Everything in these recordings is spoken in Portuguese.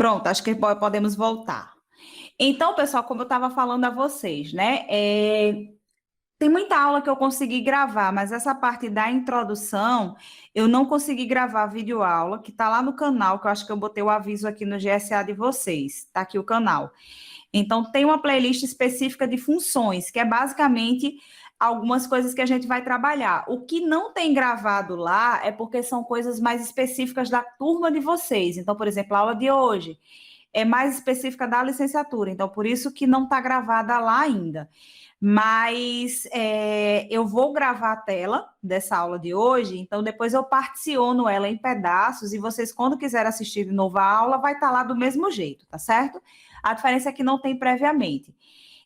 Pronto, acho que podemos voltar. Então, pessoal, como eu estava falando a vocês, né? Tem muita aula que eu consegui gravar, mas essa parte da introdução, eu não consegui gravar a videoaula, que está lá no canal, que eu acho que eu botei o aviso aqui no GSA de vocês. Está aqui o canal. Então, tem uma playlist específica de funções, que é basicamente algumas coisas que a gente vai trabalhar. O que não tem gravado lá é porque são coisas mais específicas da turma de vocês. Então, por exemplo, a aula de hoje é mais específica da licenciatura, então por isso que não está gravada lá ainda. Mas eu vou gravar a tela dessa aula de hoje, então depois eu particiono ela em pedaços e vocês, quando quiserem assistir de novo a aula, vai estar lá do mesmo jeito, tá certo? A diferença é que não tem previamente.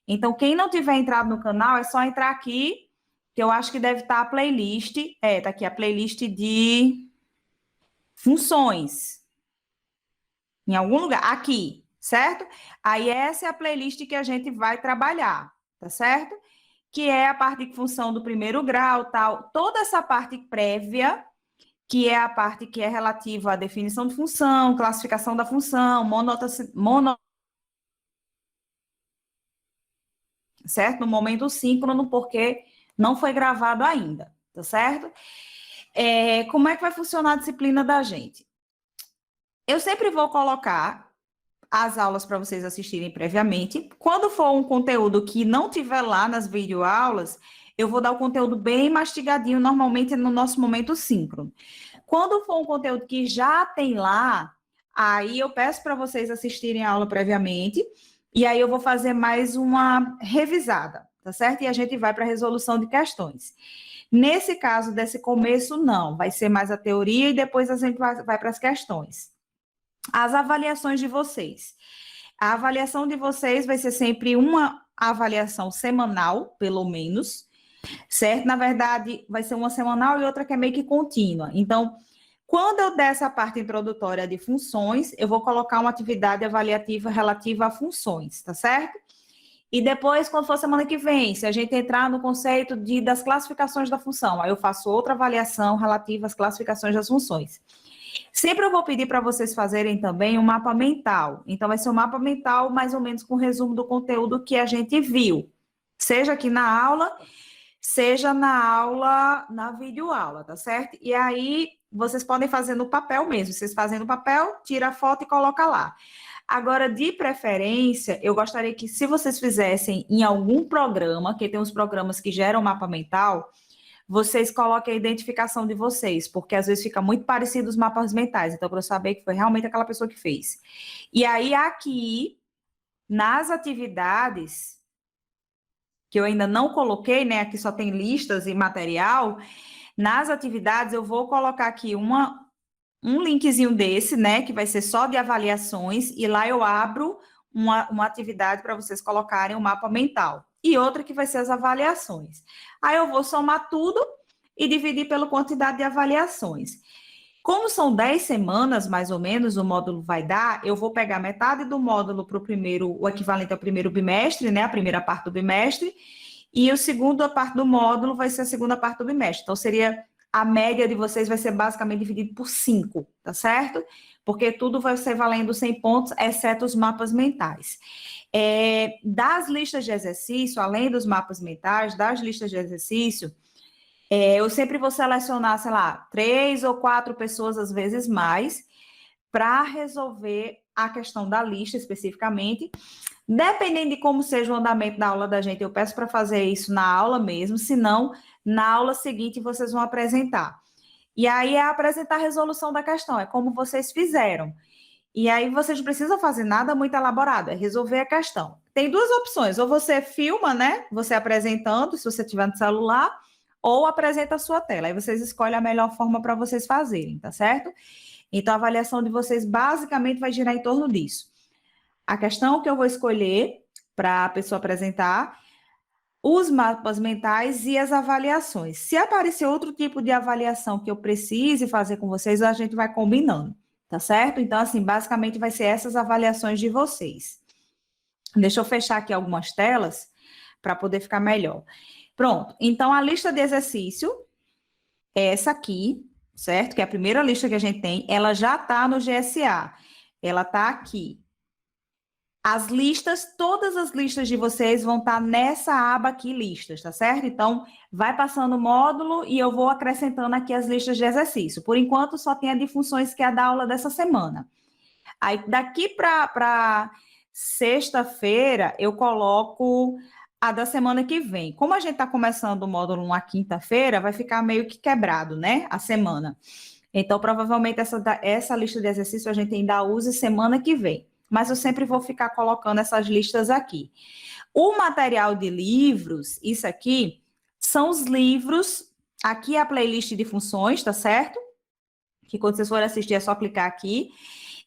Então, quem não tiver entrado no canal, é só entrar aqui, que eu acho que deve estar a playlist. Tá aqui a playlist de funções. Em algum lugar, aqui, certo? Aí essa é a playlist que a gente vai trabalhar, tá certo? Que é a parte de função do primeiro grau, tal. Toda essa parte prévia, que é a parte que é relativa à definição de função, classificação da função, certo? No momento síncrono, porque não foi gravado ainda, tá certo? Como é que vai funcionar a disciplina da gente? Eu sempre vou colocar as aulas para vocês assistirem previamente. Quando for um conteúdo que não tiver lá nas videoaulas, eu vou dar o conteúdo bem mastigadinho, normalmente no nosso momento síncrono. Quando for um conteúdo que já tem lá, aí eu peço para vocês assistirem a aula previamente, e aí eu vou fazer mais uma revisada, tá certo? E a gente vai para a resolução de questões. Nesse caso, desse começo, não. Vai ser mais a teoria e depois a gente vai para as questões. As avaliações de vocês. A avaliação de vocês vai ser sempre uma avaliação semanal, pelo menos, certo? Na verdade, vai ser uma semanal e outra que é meio que contínua. Então, quando eu der essa parte introdutória de funções, eu vou colocar uma atividade avaliativa relativa a funções, tá certo? E depois, quando for semana que vem, se a gente entrar no conceito das classificações da função, aí eu faço outra avaliação relativa às classificações das funções. Sempre eu vou pedir para vocês fazerem também um mapa mental. Então, vai ser um mapa mental mais ou menos com resumo do conteúdo que a gente viu. Seja aqui na aula, seja na videoaula, tá certo? E aí, vocês podem fazer no papel mesmo. Vocês fazem no papel, tira a foto e coloca lá. Agora, de preferência, eu gostaria que, se vocês fizessem em algum programa, que tem uns programas que geram mapa mental, vocês coloquem a identificação de vocês, porque às vezes fica muito parecido os mapas mentais, então para eu saber que foi realmente aquela pessoa que fez. E aí aqui, nas atividades, que eu ainda não coloquei, né, aqui só tem listas e material, nas atividades eu vou colocar aqui um linkzinho desse, né, que vai ser só de avaliações, e lá eu abro uma atividade para vocês colocarem o mapa mental. E outra que vai ser as avaliações. Aí eu vou somar tudo e dividir pela quantidade de avaliações. Como são 10 semanas, mais ou menos, o módulo vai dar, eu vou pegar metade do módulo para o equivalente ao primeiro bimestre, né, a primeira parte do bimestre, e a segunda parte do módulo vai ser a segunda parte do bimestre. Então, a média de vocês vai ser basicamente dividido por 5, tá certo? Porque tudo vai ser valendo 100 pontos, exceto os mapas mentais. Das listas de exercício, além dos mapas mentais, das listas de exercício, eu sempre vou selecionar, sei lá, 3 ou 4 pessoas, às vezes mais, para resolver a questão da lista especificamente. Dependendo de como seja o andamento da aula da gente, eu peço para fazer isso na aula mesmo, senão, na aula seguinte, vocês vão apresentar. E aí é apresentar a resolução da questão, é como vocês fizeram. E aí vocês não precisam fazer nada muito elaborado, é resolver a questão. Tem duas opções, ou você filma, né, você apresentando, se você tiver no celular, ou apresenta a sua tela. Aí vocês escolhem a melhor forma para vocês fazerem, tá certo? Então, a avaliação de vocês basicamente vai girar em torno disso. A questão que eu vou escolher para a pessoa apresentar, os mapas mentais e as avaliações. Se aparecer outro tipo de avaliação que eu precise fazer com vocês, a gente vai combinando, tá certo? Então, assim, basicamente vai ser essas avaliações de vocês. Deixa eu fechar aqui algumas telas para poder ficar melhor. Pronto, então a lista de exercício é essa aqui, certo? Que é a primeira lista que a gente tem, ela já está no GSA. ela está aqui. As listas, todas as listas de vocês vão estar nessa aba aqui, listas, tá certo? Então, vai passando o módulo e eu vou acrescentando aqui as listas de exercício. Por enquanto, só tem a de funções, que é a da aula dessa semana. Aí, daqui para sexta-feira, eu coloco a da semana que vem. Como a gente está começando o módulo na quinta-feira, vai ficar meio que quebrado, né? A semana. Então, provavelmente, essa lista de exercício a gente ainda use semana que vem. Mas eu sempre vou ficar colocando essas listas aqui. O material de livros, isso aqui, são os livros. Aqui é a playlist de funções, tá certo? Que quando vocês forem assistir é só clicar aqui.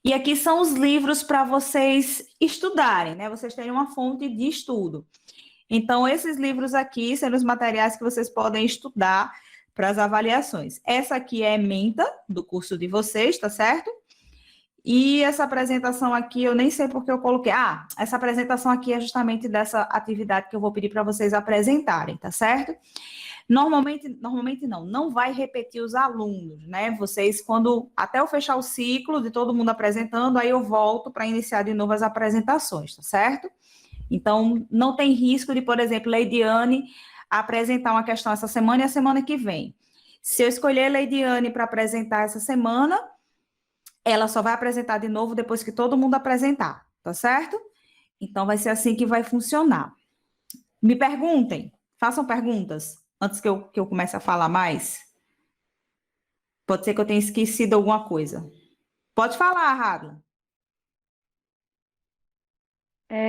E aqui são os livros para vocês estudarem, né? Vocês terem uma fonte de estudo. Então, esses livros aqui são os materiais que vocês podem estudar para as avaliações. Essa aqui é a ementa do curso de vocês, tá certo? E essa apresentação aqui, eu nem sei porque eu coloquei. Ah, essa apresentação aqui é justamente dessa atividade que eu vou pedir para vocês apresentarem, tá certo? Normalmente não vai repetir os alunos, né? Vocês, até eu fechar o ciclo de todo mundo apresentando, aí eu volto para iniciar de novo as apresentações, tá certo? Então, não tem risco de, por exemplo, Leidiane apresentar uma questão essa semana e a semana que vem. Se eu escolher Leidiane para apresentar essa semana, ela só vai apresentar de novo depois que todo mundo apresentar, tá certo? Então, vai ser assim que vai funcionar. Me perguntem, façam perguntas antes que eu comece a falar mais. Pode ser que eu tenha esquecido alguma coisa. Pode falar, Radla.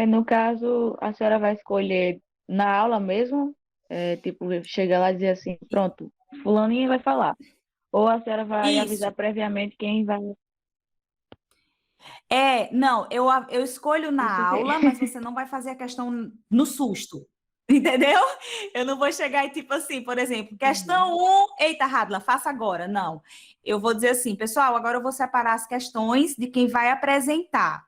No caso, a senhora vai escolher na aula mesmo? Tipo, chega lá e dizer assim, pronto, fulaninha vai falar. Ou a senhora vai avisar Isso. previamente quem vai... Não, eu escolho na Isso aula, mas você não vai fazer a questão no susto. Entendeu? Eu não vou chegar e tipo assim, por exemplo, questão 1, eita, Radla, faça agora. Não. Eu vou dizer assim, pessoal, agora eu vou separar as questões de quem vai apresentar.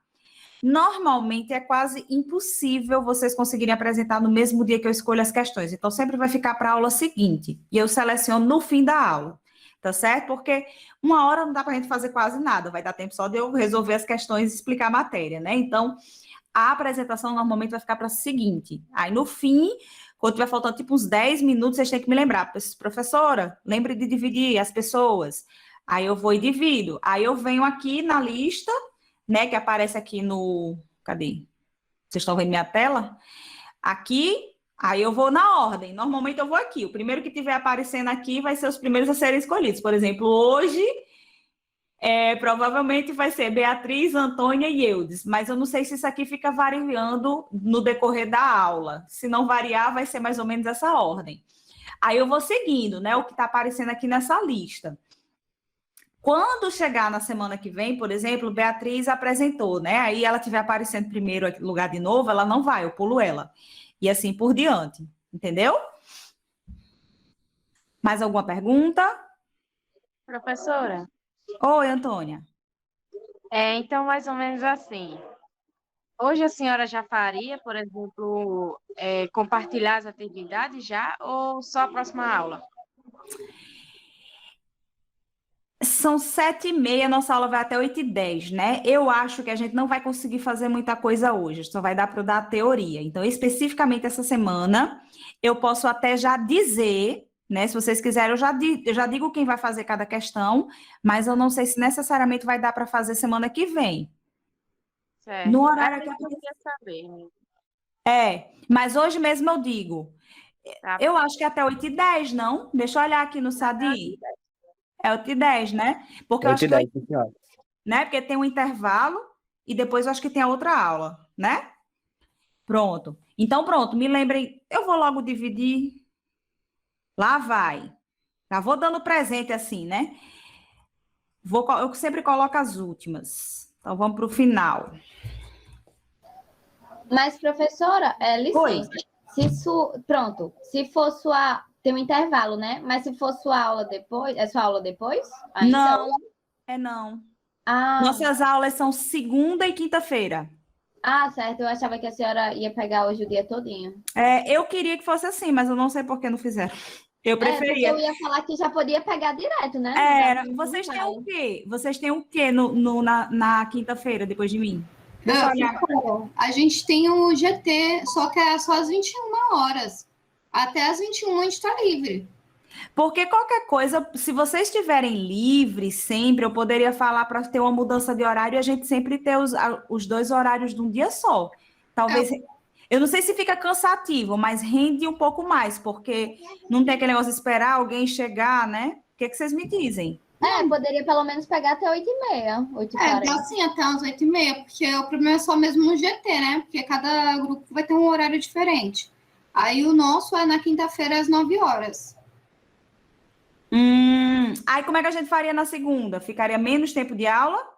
Normalmente é quase impossível vocês conseguirem apresentar no mesmo dia que eu escolho as questões. Então, sempre vai ficar para a aula seguinte. E eu seleciono no fim da aula. Tá certo? Porque uma hora não dá para a gente fazer quase nada. Vai dar tempo só de eu resolver as questões e explicar a matéria, né? Então, a apresentação normalmente vai ficar para a seguinte. Aí, no fim, quando tiver faltando tipo uns 10 minutos, vocês têm que me lembrar. Professora, lembre de dividir as pessoas. Aí eu vou e divido. Aí eu venho aqui na lista, né, que aparece aqui no... Cadê? Vocês estão vendo minha tela? Aqui, aí eu vou na ordem. Normalmente eu vou aqui. O primeiro que tiver aparecendo aqui vai ser os primeiros a serem escolhidos. Por exemplo, hoje, provavelmente vai ser Beatriz, Antônia e Eudes. Mas eu não sei se isso aqui fica variando no decorrer da aula. Se não variar, vai ser mais ou menos essa ordem. Aí eu vou seguindo, né, o que está aparecendo aqui nessa lista. Quando chegar na semana que vem, por exemplo, Beatriz apresentou, né? Aí ela estiver aparecendo primeiro lugar de novo, ela não vai, eu pulo ela. E assim por diante, entendeu? Mais alguma pergunta? Professora, Oi, Antônia. então mais ou menos assim. Hoje a senhora já faria, por exemplo, compartilhar as atividades já ou só a próxima aula? São 7h30, nossa aula vai até 8h10, né? Eu acho que a gente não vai conseguir fazer muita coisa hoje, só vai dar para eu dar a teoria. Então, especificamente essa semana, eu posso até já dizer, né? Se vocês quiserem, eu já digo quem vai fazer cada questão, mas eu não sei se necessariamente vai dar para fazer semana que vem. Certo. No Era horário que isso que eu queria saber, mas hoje mesmo eu digo. tá? Eu acho que é até 8h10, não? Deixa eu olhar aqui no Sadi. É 8h10, né? Porque eu acho que 8h10, senhora. né? Porque tem um intervalo e depois eu acho que tem a outra aula, né? Pronto. Então, pronto, me lembrem, eu vou logo dividir. Lá vai. Já vou dando presente assim, né? Eu sempre coloco as últimas. Então, vamos para o final. Mas, professora, Oi. licença. Pronto, se for sua. Tem um intervalo, né? Mas se for sua aula depois, é sua aula depois? Ainda? Não, não. Ah, Nossas aulas são segunda e quinta-feira. certo. Eu achava que a senhora ia pegar hoje o dia todinho. Eu queria que fosse assim, mas eu não sei por que não fizeram. Eu Porque preferia. eu ia falar que já podia pegar direto, né? Era, Não dá vocês têm pra- o quê? Vocês têm o quê na quinta-feira, depois de mim? Deixa eu Ah, olhar. ficou. A gente tem o GT, só que é só às 21 horas. Até às 21 a gente está livre. Porque qualquer coisa, se vocês estiverem livres sempre, eu poderia falar para ter uma mudança de horário e a gente sempre ter os dois horários de um dia só. Talvez. Eu não sei se fica cansativo, mas rende um pouco mais, porque não tem aquele negócio de esperar alguém chegar, né? O que vocês me dizem? Poderia pelo menos pegar até 8h30, 8h40. Dá sim até às 8h30, porque o problema é só mesmo no GT, né? Porque cada grupo vai ter um horário diferente. Aí o nosso é na quinta-feira às 9 horas. Aí como é que a gente faria na segunda? Ficaria menos tempo de aula?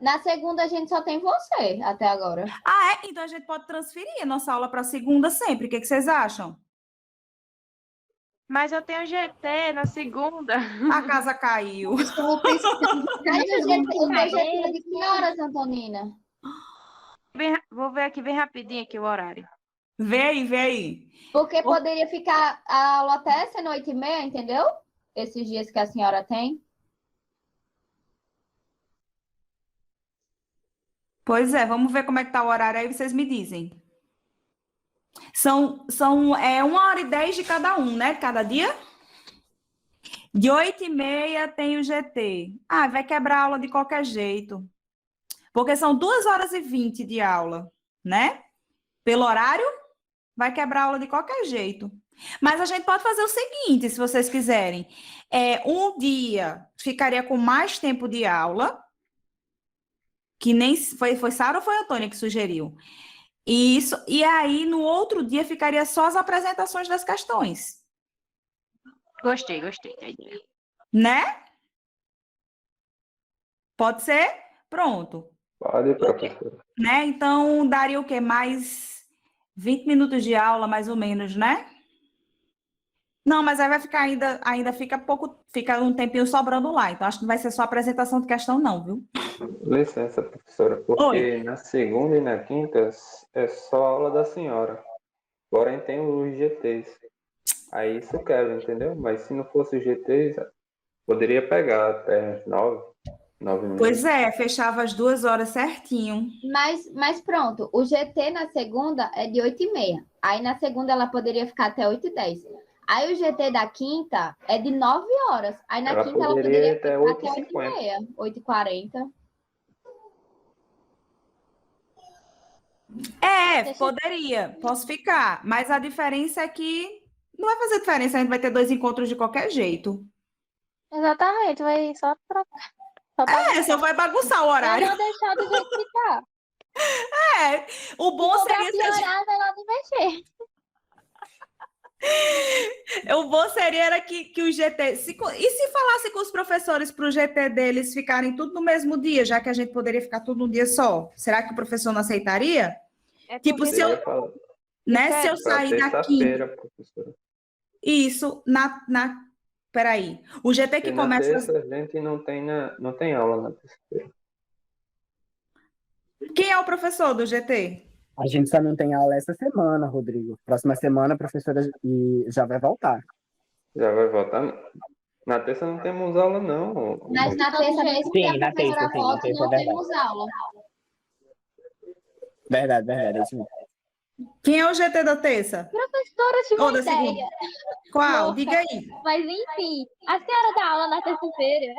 Na segunda a gente só tem você até agora. Ah, é? Então a gente pode transferir a nossa aula para segunda sempre. O que vocês acham? Mas eu tenho GT na segunda. A casa caiu. Estou pensando. Aí o meu GT é de que horas, Antonina? Vou ver aqui bem rapidinho aqui o horário. Vê aí, vê aí. Porque poderia ficar a aula até sendo 8h30, entendeu? Esses dias que a senhora tem. Pois é, vamos ver como é que tá o horário aí, vocês me dizem. São 1h10 de cada um, né? Cada dia? De 8h30 tem o GT. Ah, vai quebrar a aula de qualquer jeito. Porque são 2h20 de aula, né? Pelo horário, vai quebrar a aula de qualquer jeito. Mas a gente pode fazer o seguinte, se vocês quiserem. Um dia ficaria com mais tempo de aula, que nem foi Sara ou foi a Antônia que sugeriu? Isso, e aí no outro dia ficaria só as apresentações das questões, Gostei da ideia. né? Pode ser? Pronto. Pode, professora. Né? Então daria o quê? Mais 20 minutos de aula, mais ou menos, né? Não, mas aí vai ficar ainda fica um tempinho sobrando lá. Então acho que não vai ser só apresentação de questão, não, viu? Licença, professora, porque na segunda e na quinta é só aula da senhora. Porém, tem os GTs. Aí isso quebra, entendeu? Mas se não fosse os GTs, poderia pegar até 9h30. Pois é, fechava as 2 horas certinho. Mas pronto, o GT na segunda é de 8h30. Aí na segunda ela poderia ficar até 8h10. Aí o GT da quinta é de 9 horas. Aí na Ela quinta ela poderia poderia até ficar até 8h50. 8h30, 8h40. Poderia. Posso ficar. Mas a diferença é que não vai fazer diferença, a gente vai ter 2 encontros de qualquer jeito. Exatamente, vai só trocar. Só vai bagunçar o horário. Não deixar do jeito que tá. O bom Se for pra seria se a gente... piorar, melhor não mexer. O bom seria era que o GT... E se falasse com os professores para o GT deles ficarem tudo no mesmo dia, já que a gente poderia ficar tudo num dia só? Será que o professor não aceitaria? Tipo, se eu, se eu sair da quinta... Professora. Isso, Peraí. O GT que Porque na começa... terça a gente não tem aula na terça-feira. Quem é o professor do GT? A gente só não tem aula essa semana, Rodrigo. Próxima semana a professora já vai voltar. Já vai voltar? Na terça não temos aula, não. Mas na terça mesmo que Sim, a na terça, professora sim, na volta, terça é não verdade. temos aula. Verdade, é isso mesmo. Quem é o GT da terça? Professora, eu tive Ou uma da ideia. segunda? Qual? Louca. Diga aí. Mas enfim, a senhora dá aula na terça-feira.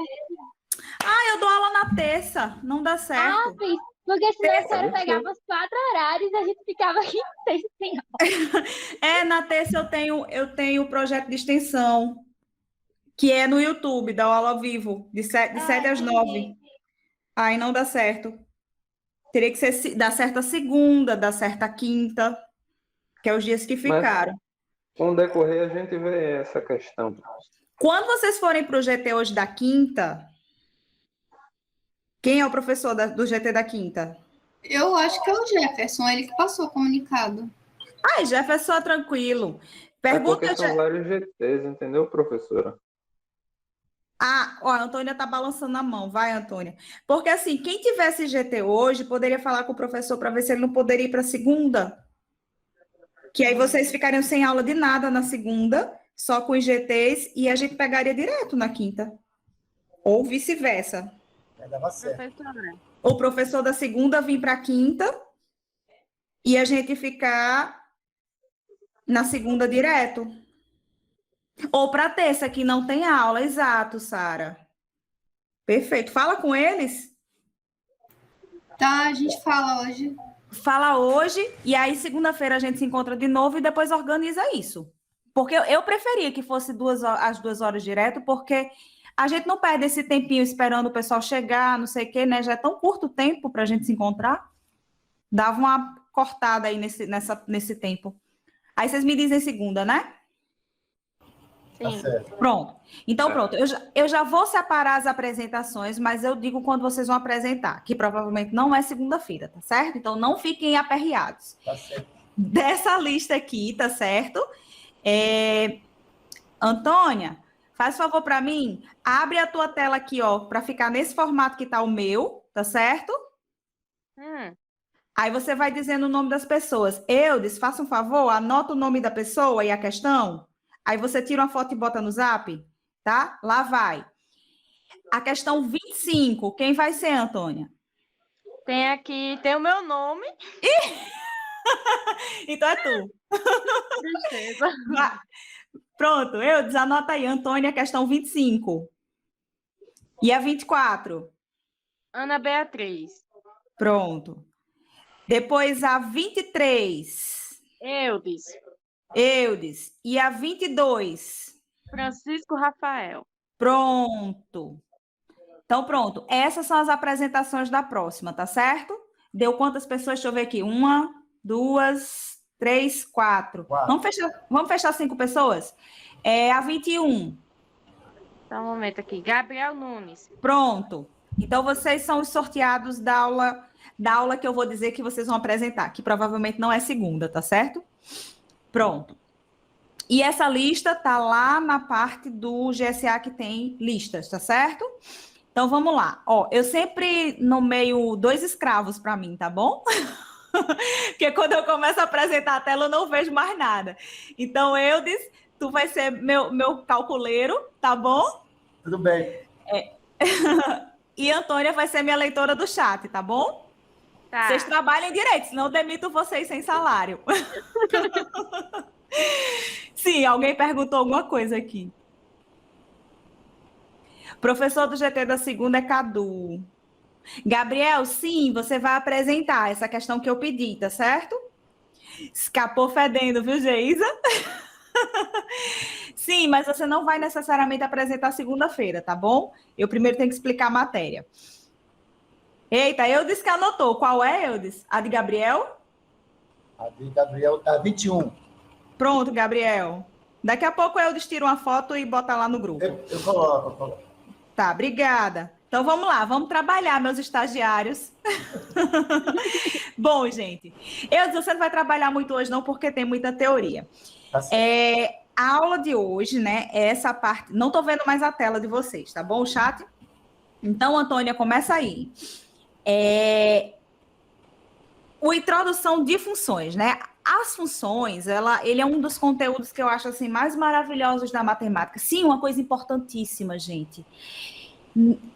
Eu dou aula na terça. Não dá certo. Fiz. Porque senão a senhora Terça. pegava os 4 horários e a gente ficava aqui sem aula. Na terça eu tenho o projeto de extensão, que é no YouTube, da aula ao vivo, de 7 às 9. Aí não dá certo. Teria que ser dar certo a segunda, dar certo a quinta, que é os dias que ficaram. Com o decorrer a gente vê essa questão. Quando vocês forem para o GT hoje da quinta, quem é o professor do GT da quinta? Eu acho que é o Jefferson, ele que passou o comunicado. Jefferson, tranquilo. É Pergunta... porque são vários GTs, entendeu, professora? a Antônia está balançando a mão. Vai, Antônia. Porque, assim, quem tivesse GT hoje poderia falar com o professor para ver se ele não poderia ir para a segunda. Que aí vocês ficariam sem aula de nada na segunda, só com os GTs e a gente pegaria direto na quinta. Ou vice-versa. Dava certo. Professora, O professor da segunda vir para a quinta e a gente ficar na segunda direto. Ou para terça, que não tem aula. Exato, Sara. Perfeito. Fala com eles. Tá, a gente fala hoje. Fala hoje e aí segunda-feira a gente se encontra de novo e depois organiza isso. Porque eu preferia que fosse às 2 horas direto, porque a gente não perde esse tempinho esperando o pessoal chegar, não sei o quê, né? Já é tão curto o tempo para a gente se encontrar. Dava uma cortada aí nesse tempo. Aí vocês me dizem segunda, né? Tá sim. certo. Pronto. Então, pronto. Eu já vou separar as apresentações, mas eu digo quando vocês vão apresentar, que provavelmente não é segunda-feira, tá certo? Então, não fiquem aperreados. Tá certo. Dessa lista aqui, tá certo? Antônia, faz favor para mim, abre a tua tela aqui, ó, para ficar nesse formato que tá o meu, tá certo? Aí você vai dizendo o nome das pessoas. Eudes, faça um favor, anota o nome da pessoa e a questão. Aí você tira uma foto e bota no zap, tá? Lá vai. A questão 25, quem vai ser, Antônia? Tem o meu nome. Então é tu. Tristeza. Vai. Pronto, Eudes, anota aí, Antônia, questão 25. E a 24? Ana Beatriz. Pronto. Depois a 23. Eudes. Eudes. E a 22? Francisco Rafael. Pronto. Então, pronto. Essas são as apresentações da próxima, tá certo? Deu quantas pessoas? Deixa eu ver aqui. 1, 2, 3, 4. Vamos fechar 5 pessoas? A 21. Só um momento aqui. Gabriel Nunes. Pronto. Então, vocês são os sorteados da aula que eu vou dizer que vocês vão apresentar, que provavelmente não é segunda, tá certo? Pronto. E essa lista tá lá na parte do GSA que tem listas, tá certo? Então, vamos lá. Ó, eu sempre nomeio 2 escravos para mim, tá bom? Porque quando eu começo a apresentar a tela, eu não vejo mais nada. Então, Eudes, tu vai ser meu calculeiro, tá bom? Tudo bem. E Antônia vai ser minha leitora do chat, tá bom? Tá. Vocês trabalhem direito, senão eu demito vocês sem salário. Sim, alguém perguntou alguma coisa aqui. Professor do GT da segunda é Cadu. Gabriel, sim, você vai apresentar essa questão que eu pedi, tá certo? Escapou fedendo, viu, Geisa? Sim, mas você não vai necessariamente apresentar segunda-feira, tá bom? Eu primeiro tenho que explicar a matéria. Eita, Eudes que anotou. Qual é, Eudes? A de Gabriel? A de Gabriel tá 21. Pronto, Gabriel. Daqui a pouco o Eudes tira uma foto e bota lá no grupo. Eu coloco. Tá, obrigada. Então vamos lá, vamos trabalhar, meus estagiários. Bom, gente, Eudes, você não vai trabalhar muito hoje não, porque tem muita teoria. Tá certo. A aula de hoje, né, é essa parte... Não tô vendo mais a tela de vocês, tá bom, o chat? Então, Antônia, começa aí. O introdução de funções, né? As funções, ele é um dos conteúdos que eu acho assim mais maravilhosos da matemática. Sim, uma coisa importantíssima, gente,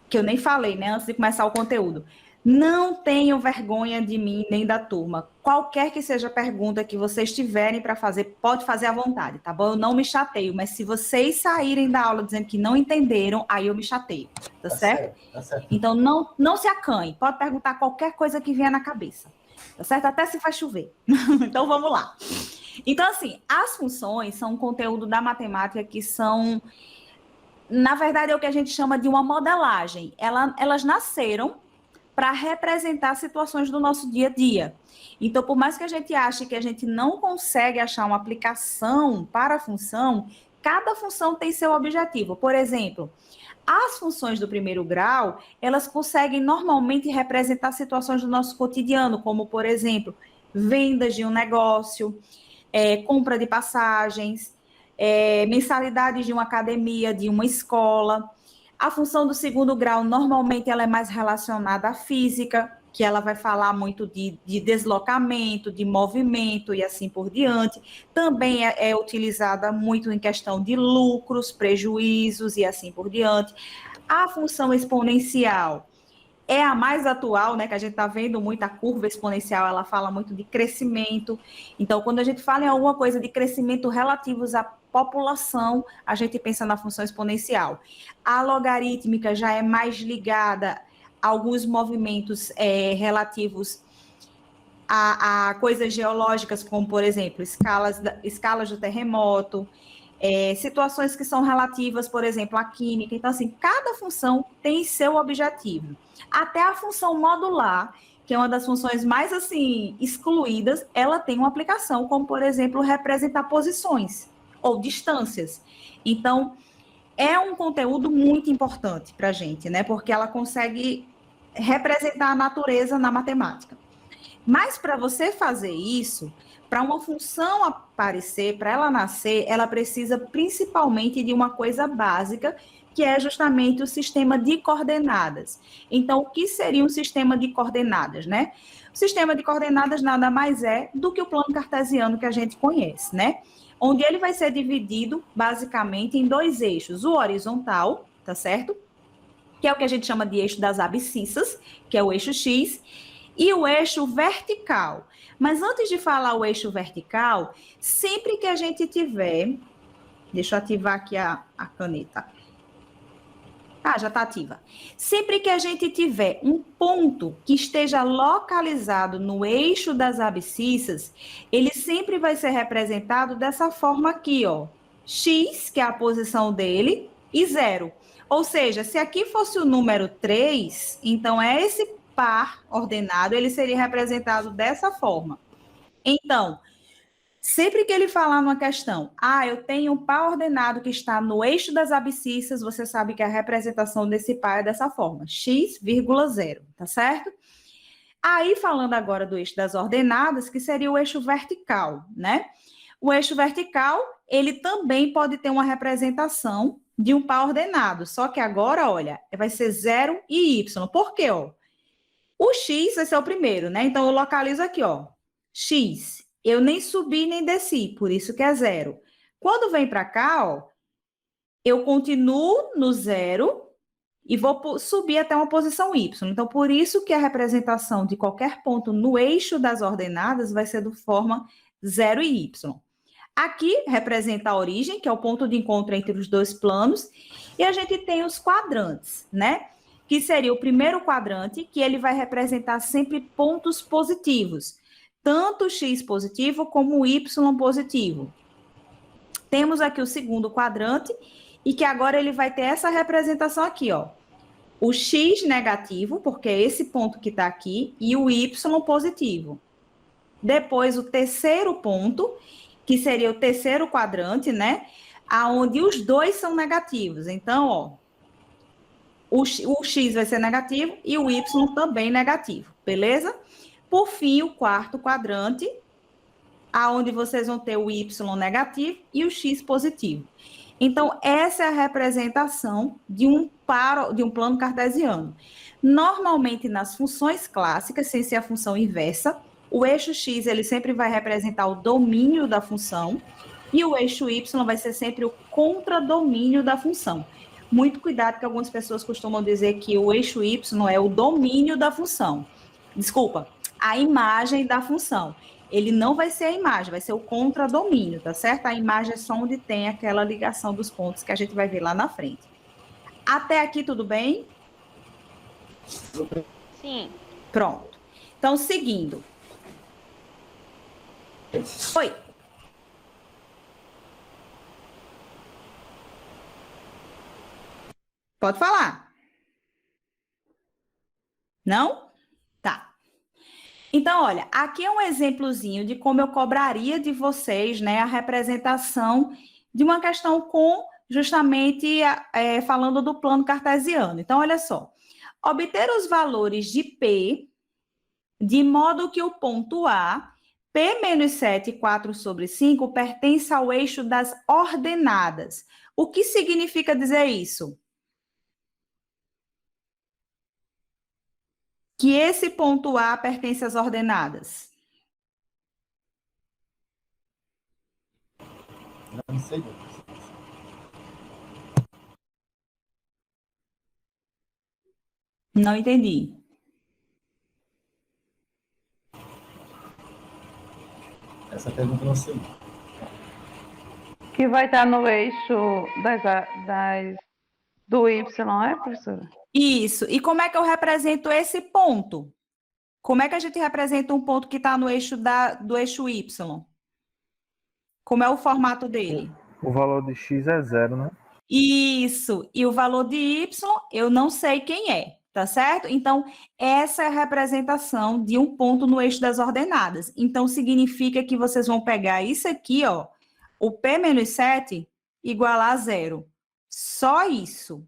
que eu nem falei, né, antes de começar o conteúdo. Não tenham vergonha de mim nem da turma. Qualquer que seja a pergunta que vocês tiverem para fazer, pode fazer à vontade, tá bom? Eu não me chateio, mas se vocês saírem da aula dizendo que não entenderam, aí eu me chateio, tá certo? Tá certo. Então, não se acanhe. Pode perguntar qualquer coisa que vier na cabeça. Tá certo? Até se vai chover. Então, vamos lá. Então, assim, as funções são um conteúdo da matemática que são, na verdade, é o que a gente chama de uma modelagem. Elas nasceram para representar situações do nosso dia a dia. Então, por mais que a gente ache que a gente não consegue achar uma aplicação para a função, cada função tem seu objetivo. Por exemplo, as funções do primeiro grau, elas conseguem normalmente representar situações do nosso cotidiano, como, por exemplo, vendas de um negócio, compra de passagens, mensalidades de uma academia, de uma escola. A função do segundo grau, normalmente, ela é mais relacionada à física, que ela vai falar muito de deslocamento, de movimento e assim por diante. Também é utilizada muito em questão de lucros, prejuízos e assim por diante. A função exponencial é a mais atual, né, que a gente está vendo muito, a curva exponencial, ela fala muito de crescimento. Então, quando a gente fala em alguma coisa de crescimento relativos à população, a gente pensa na função exponencial. A logarítmica já é mais ligada a alguns movimentos relativos a coisas geológicas, como, por exemplo, escalas do terremoto, situações que são relativas, por exemplo, à química. Então, assim, cada função tem seu objetivo. Até a função modular, que é uma das funções mais, assim, excluídas, ela tem uma aplicação, como, por exemplo, representar posições ou distâncias. Então, é um conteúdo muito importante para a gente, né? Porque ela consegue representar a natureza na matemática. Mas para você fazer isso, para uma função aparecer, para ela nascer, ela precisa principalmente de uma coisa básica, que é justamente o sistema de coordenadas. Então, o que seria um sistema de coordenadas, né? O sistema de coordenadas nada mais é do que o plano cartesiano que a gente conhece, né? Onde ele vai ser dividido, basicamente, em dois eixos. O horizontal, tá certo? Que é o que a gente chama de eixo das abscissas, que é o eixo X, e o eixo vertical. Mas antes de falar o eixo vertical, sempre que a gente tiver... Deixa eu ativar aqui a caneta. Ah, já está ativa. Sempre que a gente tiver um ponto que esteja localizado no eixo das abscissas, ele sempre vai ser representado dessa forma aqui, ó. X, que é a posição dele, e 0. Ou seja, se aqui fosse o número 3, então é esse par ordenado, ele seria representado dessa forma. Então, sempre que ele falar numa questão, eu tenho um par ordenado que está no eixo das abscissas, você sabe que a representação desse par é dessa forma, x, 0, tá certo? Aí, falando agora do eixo das ordenadas, que seria o eixo vertical, né? O eixo vertical, ele também pode ter uma representação de um par ordenado, só que agora, olha, vai ser 0 e y. Por quê, ó? O x vai ser o primeiro, né? Então, eu localizo aqui, ó, x. Eu nem subi nem desci, por isso que é 0. Quando vem para cá, ó, eu continuo no 0 e vou subir até uma posição y. Então, por isso que a representação de qualquer ponto no eixo das ordenadas vai ser de forma 0 e y. Aqui representa a origem, que é o ponto de encontro entre os dois planos, e a gente tem os quadrantes, né? Que seria o primeiro quadrante, que ele vai representar sempre pontos positivos, tanto o x positivo como o y positivo. Temos aqui o segundo quadrante, e que agora ele vai ter essa representação aqui, ó. O x negativo, porque é esse ponto que está aqui, e o y positivo. Depois, o terceiro ponto, que seria o terceiro quadrante, né? Aonde os dois são negativos. Então, ó, o x vai ser negativo e o y também negativo, beleza? Por fim, o quarto quadrante, aonde vocês vão ter o y negativo e o x positivo. Então, essa é a representação de um plano cartesiano. Normalmente, nas funções clássicas, sem ser a função inversa, o eixo x ele sempre vai representar o domínio da função e o eixo y vai ser sempre o contradomínio da função. Muito cuidado, que algumas pessoas costumam dizer que o eixo y é o domínio da função. Desculpa, a imagem da função. Ele não vai ser a imagem, vai ser o contradomínio, tá certo? A imagem é só onde tem aquela ligação dos pontos que a gente vai ver lá na frente. Até aqui, tudo bem? Sim. Pronto. Então, seguindo. Oi. Pode falar. Não? Tá. Então, olha, aqui é um exemplozinho de como eu cobraria de vocês, né, a representação de uma questão com, justamente, falando do plano cartesiano. Então, olha só. Obter os valores de P, de modo que o ponto A, P menos 7, 4/5, pertence ao eixo das ordenadas. O que significa dizer isso? que esse ponto A pertence às ordenadas? Não sei. Não entendi. Essa pergunta eu não sei. Que vai estar no eixo do Y, é, professora? Isso. E como é que eu represento esse ponto? Como é que a gente representa um ponto que está no eixo do eixo Y? Como é o formato dele? O valor de x é 0, né? Isso. E o valor de Y, eu não sei quem é, tá certo? Então, essa é a representação de um ponto no eixo das ordenadas. Então, significa que vocês vão pegar isso aqui, ó, o P-7 igualar a 0. Só isso.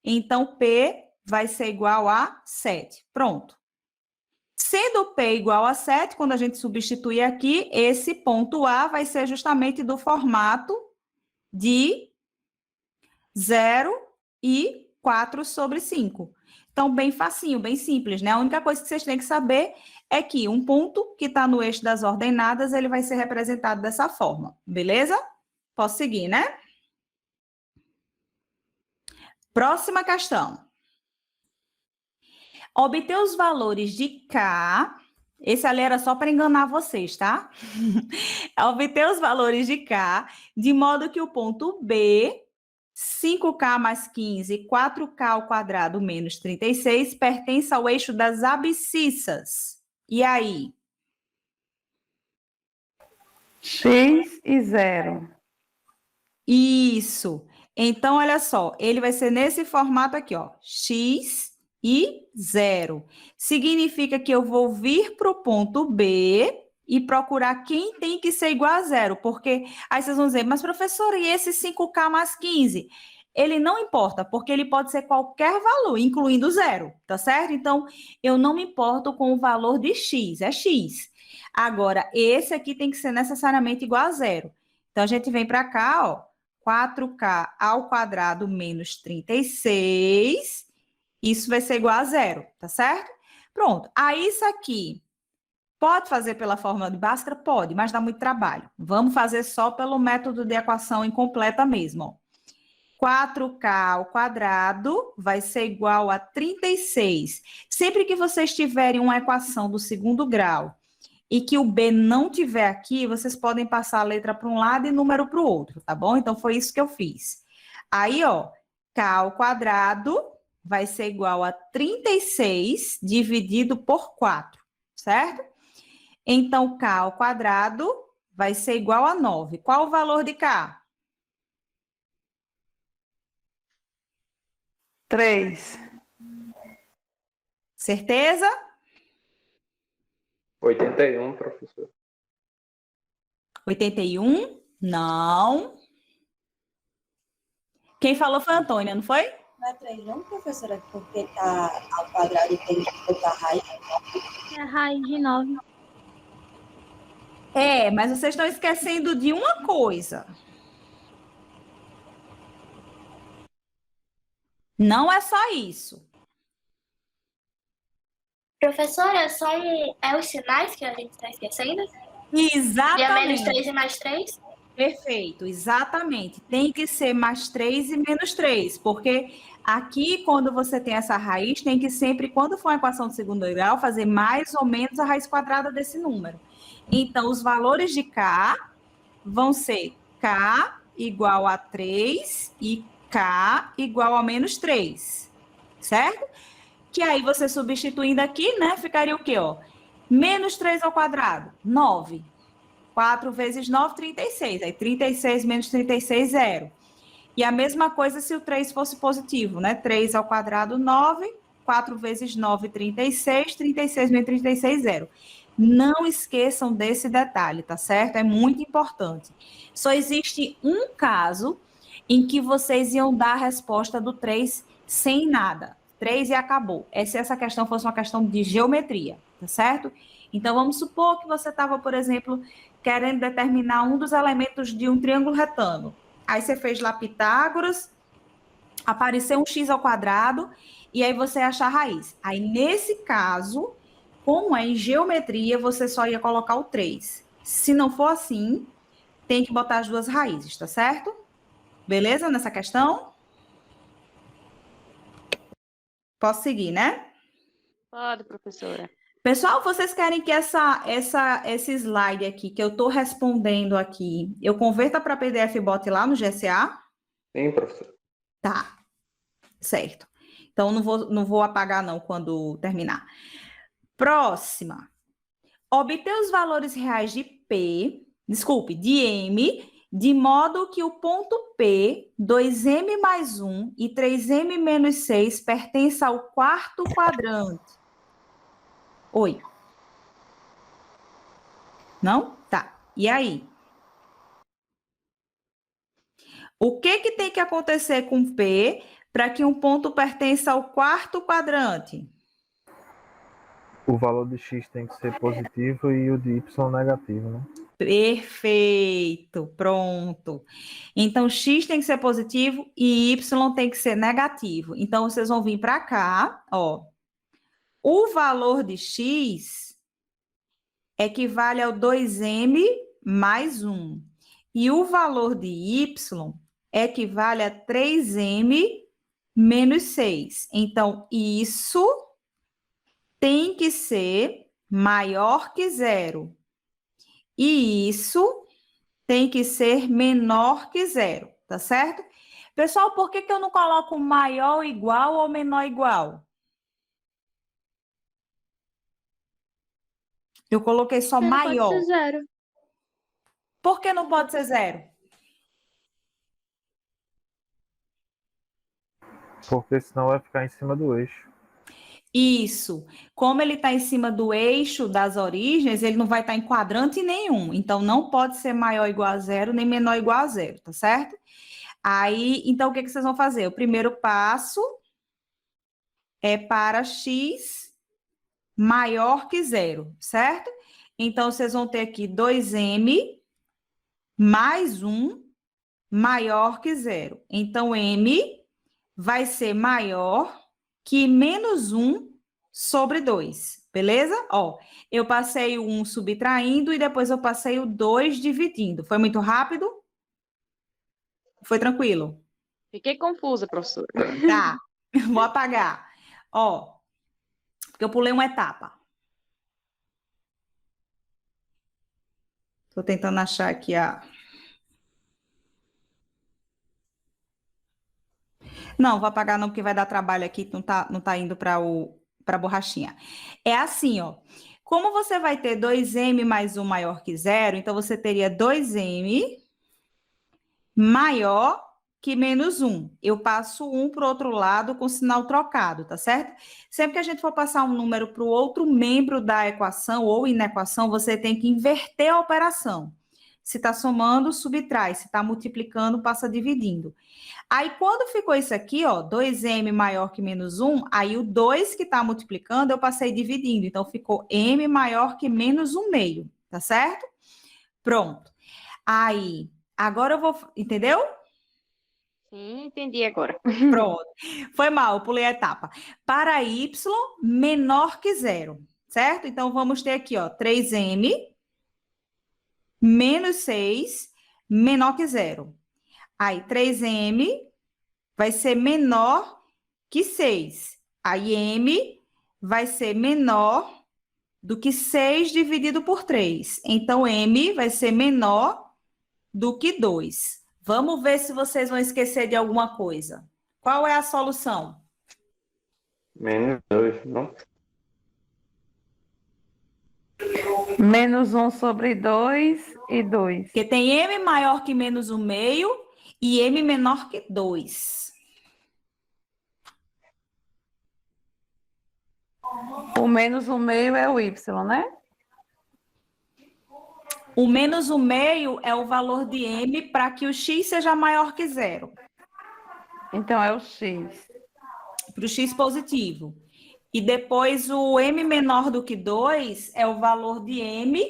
Então, P vai ser igual a 7. Pronto. Sendo P igual a 7, quando a gente substituir aqui, esse ponto A vai ser justamente do formato de 0 e 4/5. Então, bem facinho, bem simples, né? A única coisa que vocês têm que saber é que um ponto que está no eixo das ordenadas, ele vai ser representado dessa forma, beleza? Posso seguir, né? Próxima questão. Obter os valores de K, esse ali era só para enganar vocês, tá? Obter os valores de K, de modo que o ponto B, 5K mais 15, 4K ao quadrado menos 36, pertence ao eixo das abscissas. E aí? X e 0. Isso. Então, olha só, ele vai ser nesse formato aqui, ó, X e 0. Significa que eu vou vir para o ponto B e procurar quem tem que ser igual a 0, porque aí vocês vão dizer, mas professora, e esse 5K mais 15? Ele não importa, porque ele pode ser qualquer valor, incluindo 0, tá certo? Então, eu não me importo com o valor de X, é X. Agora, esse aqui tem que ser necessariamente igual a 0. Então, a gente vem para cá, ó, 4K ao quadrado menos 36, isso vai ser igual a 0, tá certo? Pronto, aí isso aqui pode fazer pela fórmula de Bhaskara? Pode, mas dá muito trabalho. Vamos fazer só pelo método de equação incompleta mesmo, ó. 4K ao quadrado vai ser igual a 36. Sempre que vocês tiverem uma equação do segundo grau e que o B não tiver aqui, vocês podem passar a letra para um lado e número para o outro, tá bom? Então, foi isso que eu fiz. Aí, ó, K ao quadrado vai ser igual a 36 dividido por 4, certo? Então, K ao quadrado vai ser igual a 9. Qual o valor de K? 3. Certeza? 81, professor. 81? Não. Quem falou foi a Antônia, não foi? Não é 3 não, professora? Porque tá ao quadrado e tem que botar a raiz. É a raiz de 9. É, mas vocês estão esquecendo de uma coisa. Não é só isso. Professora, é os sinais que a gente está esquecendo? Exatamente. De menos 3 e mais 3? Perfeito, exatamente. Tem que ser mais 3 e menos 3, porque aqui, quando você tem essa raiz, tem que sempre, quando for uma equação de segundo grau, fazer mais ou menos a raiz quadrada desse número. Então, os valores de K vão ser K igual a 3 e K igual a menos 3, certo? Que aí, você substituindo aqui, né, ficaria o quê, ó? Menos 3 ao quadrado, 9. 4 vezes 9, 36. Aí, 36 menos 36, 0. E a mesma coisa se o 3 fosse positivo, né? 3 ao quadrado, 9. 4 vezes 9, 36. 36 menos 36, 0. Não esqueçam desse detalhe, tá certo? É muito importante. Só existe um caso em que vocês iam dar a resposta do 3 sem nada. 3 e acabou. Se essa questão fosse uma questão de geometria, tá certo? Então, vamos supor que você estava, por exemplo, querendo determinar um dos elementos de um triângulo retângulo. Aí você fez lá Pitágoras, aparecer um x ao quadrado e aí você achar a raiz. Aí, nesse caso, como é em geometria, você só ia colocar o 3. Se não for assim, tem que botar as duas raízes, tá certo? Beleza nessa questão? Posso seguir, né? Pode, professora. Pessoal, vocês querem que esse slide aqui, que eu estou respondendo aqui, eu converta para PDF e bote lá no GSA? Sim, professor. Tá, certo. Então, não vou apagar não quando terminar. Próxima. Obter os valores reais de de M, de modo que o ponto P, 2M mais 1 e 3M menos 6 pertença ao quarto quadrante. Oi. Não? Tá. E aí? O que tem que acontecer com P para que um ponto pertença ao quarto quadrante? O valor de x tem que ser positivo e o de y negativo, né? Perfeito, pronto. Então, x tem que ser positivo e y tem que ser negativo. Então, vocês vão vir para cá, ó. O valor de x equivale ao 2m mais 1. E o valor de y equivale a 3m menos 6. Então, isso tem que ser maior que zero. E isso tem que ser menor que zero, tá certo? Pessoal, por que eu não coloco maior igual ou menor igual? Eu coloquei só maior. Pode ser zero. Por que não pode ser zero? Porque senão vai ficar em cima do eixo. Isso. Como ele está em cima do eixo das origens, ele não vai estar em quadrante nenhum. Então, não pode ser maior ou igual a zero, nem menor ou igual a zero, tá certo? Aí, então, o que vocês vão fazer? O primeiro passo é para x maior que zero, certo? Então, vocês vão ter aqui 2m mais 1 maior que zero. Então, m vai ser maior que menos 1 sobre 2, beleza? Ó, eu passei o 1 subtraindo e depois eu passei o 2 dividindo. Foi muito rápido? Foi tranquilo? Fiquei confusa, professora. Tá, vou apagar. Ó, porque eu pulei uma etapa. Tô tentando achar aqui a... Não, vou apagar não, porque vai dar trabalho aqui, não tá indo para a borrachinha. É assim, ó. Como você vai ter 2m mais 1 maior que zero, então você teria 2m maior que menos 1. Eu passo 1 para o outro lado com sinal trocado, tá certo? Sempre que a gente for passar um número para o outro membro da equação ou inequação, você tem que inverter a operação. Se está somando, subtrai. Se está multiplicando, passa dividindo. Aí, quando ficou isso aqui, ó, 2m maior que menos 1, aí o 2 que está multiplicando, eu passei dividindo. Então, ficou m maior que menos 1 meio, tá certo? Pronto. Aí, agora eu vou... Entendeu? Sim, entendi agora. Pronto. Foi mal, eu pulei a etapa. Para y menor que zero, certo? Então, vamos ter aqui, ó, 3m menos 6 menor que zero. Aí, 3m vai ser menor que 6. Aí, m vai ser menor do que 6 dividido por 3. Então, m vai ser menor do que 2. Vamos ver se vocês vão esquecer de alguma coisa. Qual é a solução? Menos 2, não? Menos 1 sobre 2 e 2. Porque tem m maior que menos 1 meio e m menor que 2. O menos 1 meio é o y, né? O menos 1 meio é o valor de m para que o x seja maior que zero. Então, é o x. Para o x positivo. E depois o m menor do que 2 é o valor de m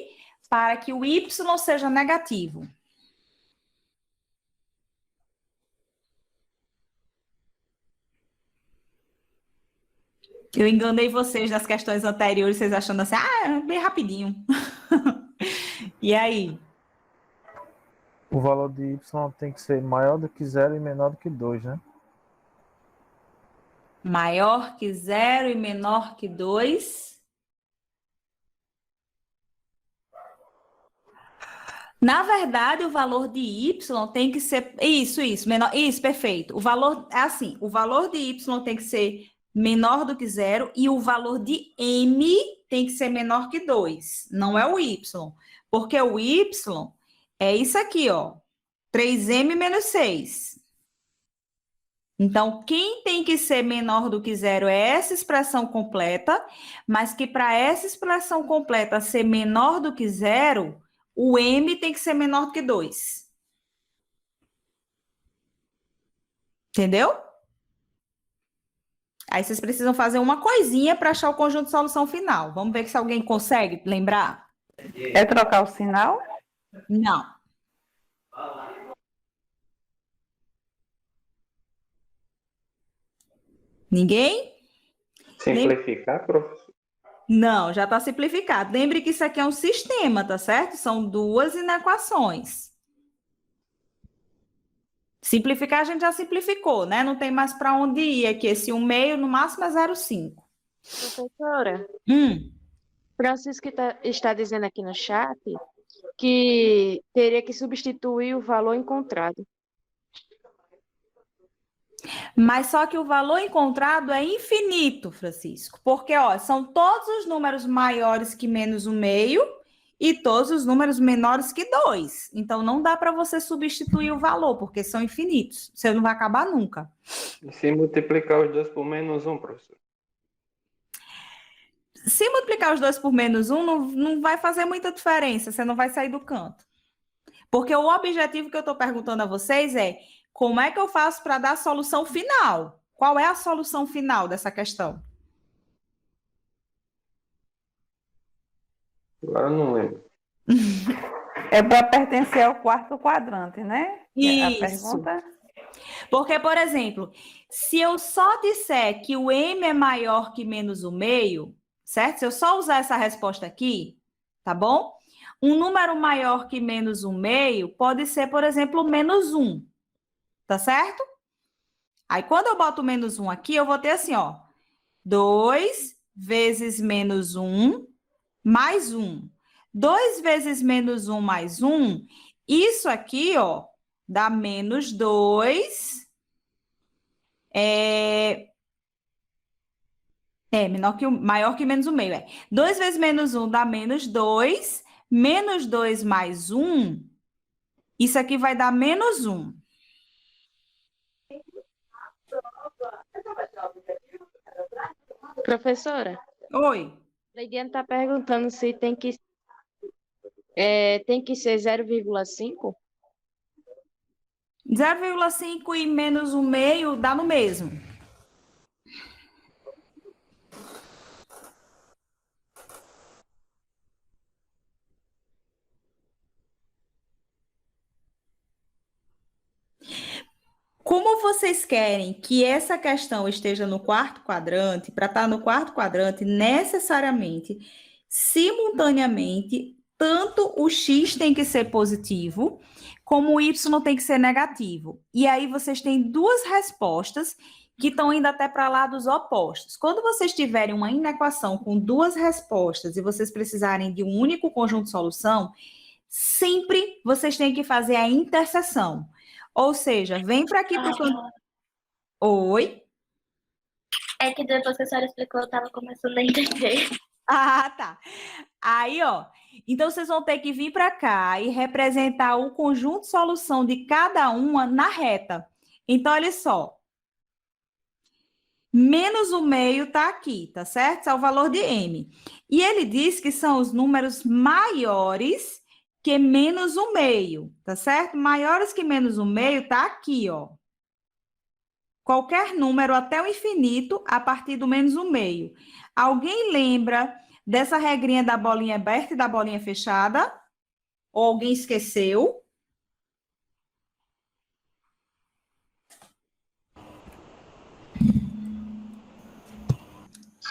para que o y seja negativo. Eu enganei vocês nas questões anteriores, vocês achando assim, bem rapidinho. E aí? O valor de y tem que ser maior do que 0 e menor do que 2, né? Maior que 0 e menor que 2. Na verdade, o valor de y tem que ser... Isso, menor... Isso, perfeito. O valor é assim, o valor de y tem que ser menor do que 0 e o valor de m tem que ser menor que 2. Não é o y, porque o y é isso aqui, ó. 3m menos 6. Então, quem tem que ser menor do que 0 é essa expressão completa, mas que para essa expressão completa ser menor do que 0, o m tem que ser menor do que 2. Entendeu? Aí vocês precisam fazer uma coisinha para achar o conjunto de solução final. Vamos ver se alguém consegue lembrar? É trocar o sinal? Não. Ninguém? Simplificar, professor? Não, já está simplificado. Lembre que isso aqui é um sistema, tá certo? São duas inequações. Simplificar a gente já simplificou, né? Não tem mais para onde ir aqui. Esse 1/2 no máximo é 0,5. Professora, Francisco está dizendo aqui no chat que teria que substituir o valor encontrado. Mas só que o valor encontrado é infinito, Francisco. Porque, ó, são todos os números maiores que menos 1/2 e todos os números menores que 2. Então, não dá para você substituir o valor, porque são infinitos. Você não vai acabar nunca. E se multiplicar os dois por menos 1, professor? Se multiplicar os dois por menos 1, não vai fazer muita diferença. Você não vai sair do canto. Porque o objetivo que eu estou perguntando a vocês é como é que eu faço para dar a solução final? Qual é a solução final dessa questão? Agora eu não lembro. É para pertencer ao quarto quadrante, né? Isso. A pergunta... Porque, por exemplo, se eu só disser que o m é maior que menos 1/2, certo? Se eu só usar essa resposta aqui, tá bom? Um número maior que menos 1/2 pode ser, por exemplo, menos 1. Tá certo? Aí, quando eu boto menos 1 aqui, eu vou ter assim, ó. 2 vezes menos 1 mais 1. 2 vezes menos 1 mais 1, isso aqui, ó, dá menos 2. Maior que menos 1/2, é. 2 vezes menos 1 dá menos 2. Menos 2 mais 1, isso aqui vai dar menos 1. Professora? Oi. Leidiane está perguntando se tem que ser 0,5? 0,5 e menos 1/2 dá no mesmo. Como vocês querem que essa questão esteja no quarto quadrante, para estar no quarto quadrante, necessariamente, simultaneamente, tanto o x tem que ser positivo, como o y tem que ser negativo. E aí vocês têm duas respostas que estão indo até para lados opostos. Quando vocês tiverem uma inequação com duas respostas e vocês precisarem de um único conjunto de solução, sempre vocês têm que fazer a interseção. Ou seja, vem para aqui para o canto. Oi? É que depois que a senhora explicou, eu estava começando a entender. Ah, tá. Aí, ó. Então, vocês vão ter que vir para cá e representar o conjunto de solução de cada uma na reta. Então, olha só. Menos 1/2 está aqui, tá certo? Esse é o valor de m. E ele diz que são os números maiores que menos 1/2, tá certo? Maiores que menos 1/2 tá aqui, ó. Qualquer número até o infinito a partir do menos 1/2. Alguém lembra dessa regrinha da bolinha aberta e da bolinha fechada? Ou alguém esqueceu?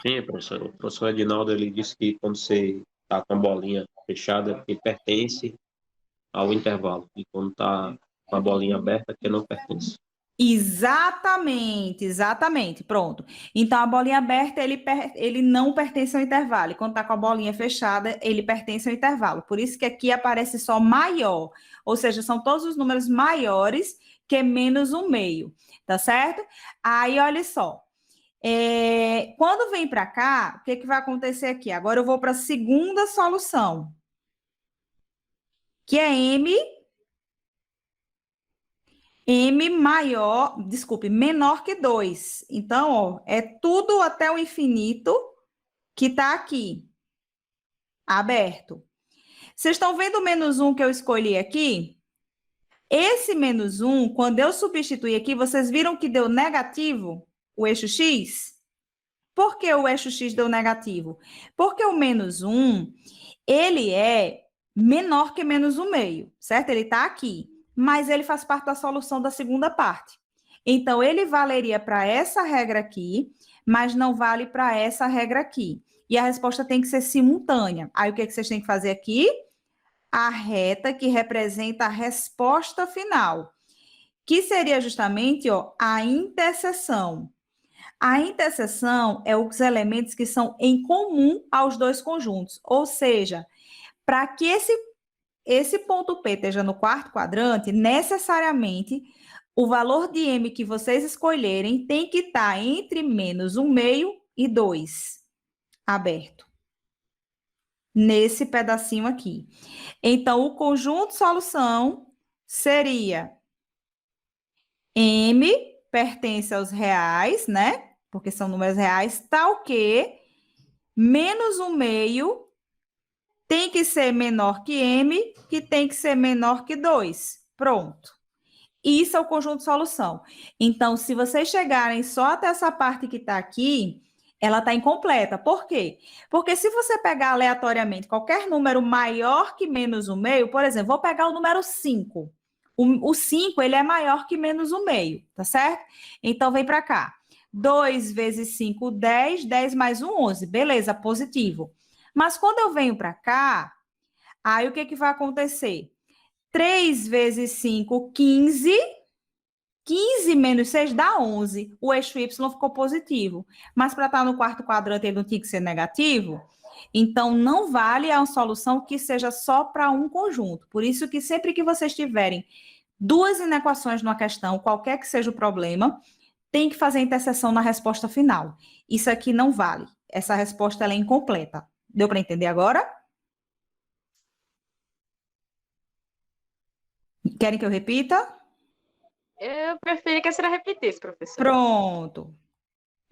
Sim, professor. O professor Edinaldo ele disse que quando você está com a bolinha fechada, que pertence ao intervalo. E quando está com a bolinha aberta, que não pertence. Exatamente, exatamente. Pronto. Então, a bolinha aberta, ele não pertence ao intervalo. E quando está com a bolinha fechada, ele pertence ao intervalo. Por isso que aqui aparece só maior. Ou seja, são todos os números maiores que menos um meio. Tá certo? Aí, olha só. Quando vem para cá, o que vai acontecer aqui? Agora eu vou para a segunda solução, que é menor que 2. Então, ó, é tudo até o infinito que está aqui, aberto. Vocês estão vendo o menos 1 que eu escolhi aqui? Esse menos 1, quando eu substituir aqui, vocês viram que deu negativo o eixo x? Por que o eixo x deu negativo? Porque o menos 1, ele é menor que menos 1/2, certo? Ele está aqui, mas ele faz parte da solução da segunda parte. Então, ele valeria para essa regra aqui, mas não vale para essa regra aqui. E a resposta tem que ser simultânea. Aí, o que vocês têm que fazer aqui? A reta que representa a resposta final, que seria justamente, ó, a interseção. A interseção é os elementos que são em comum aos dois conjuntos. Ou seja, para que esse ponto P esteja no quarto quadrante, necessariamente, o valor de M que vocês escolherem tem que estar entre menos 1/2 e 2, aberto. Nesse pedacinho aqui. Então, o conjunto solução seria M pertence aos reais, né? Porque são números reais, tal que menos 1/2 tem que ser menor que M, que tem que ser menor que 2. Pronto. Isso é o conjunto solução. Então, se vocês chegarem só até essa parte que está aqui, ela está incompleta. Por quê? Porque se você pegar aleatoriamente qualquer número maior que menos 1/2, por exemplo, vou pegar o número 5. O 5, ele é maior que menos 1/2, tá certo? Então, vem para cá. 2 vezes 5, 10. 10 mais 1, 11. Beleza, positivo. Mas quando eu venho para cá, aí o que vai acontecer? 3 vezes 5, 15. 15 menos 6 dá 11. O eixo Y ficou positivo. Mas para estar no quarto quadrante, ele não tinha que ser negativo. Então, não vale a solução que seja só para um conjunto. Por isso que sempre que vocês tiverem duas inequações numa questão, qualquer que seja o problema, tem que fazer a interseção na resposta final. Isso aqui não vale. Essa resposta ela é incompleta. Deu para entender agora? Querem que eu repita? Eu preferia que a senhora repetisse, professora. Pronto.